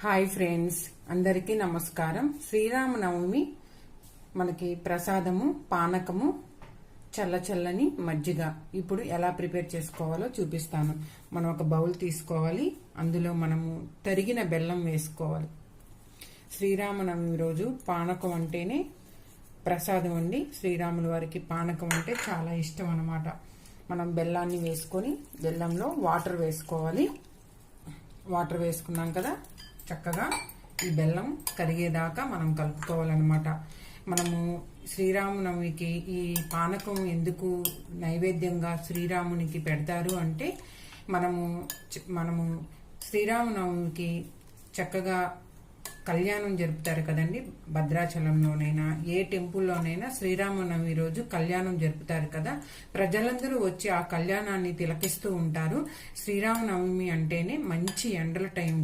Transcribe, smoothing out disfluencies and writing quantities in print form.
Hi friends, అందరికీ నమస్కారం. శ్రీరామనవమి మనకి ప్రసాదము పానకము చల్లని మజ్జిగ ఇప్పుడు ఎలా ప్రిపేర్ చేసుకోవాలో చూపిస్తాను. మనం ఒక బౌల్ తీసుకోవాలి, అందులో మనము తరిగిన బెల్లం వేసుకోవాలి. శ్రీరామనవమి రోజు పానకం అంటేనే ప్రసాదం అండి. శ్రీరాముల వారికి పానకం అంటే చాలా ఇష్టం అన్నమాట. మనం బెల్లాన్ని వేసుకొని బెల్లంలో వాటర్ వేసుకోవాలి. వాటర్ వేసుకున్నాం కదా, చక్కగా ఈ బెల్లం కరిగేదాకా మనం కలుపుకోవాలన్నమాట. మనము శ్రీరామనవమికి ఈ పానకం ఎందుకు నైవేద్యంగా శ్రీరామునికి పెడతారు అంటే మనము శ్రీరామనవమికి చక్కగా కళ్యాణం జరుపుతారు కదండి. భద్రాచలంలోనైనా ఏ టెంపుల్లోనైనా శ్రీరామనవమి రోజు కళ్యాణం జరుపుతారు కదా. ప్రజలందరూ వచ్చి ఆ కళ్యాణాన్ని తిలకిస్తూ ఉంటారు. శ్రీరామనవమి అంటేనే మంచి ఎండల టైం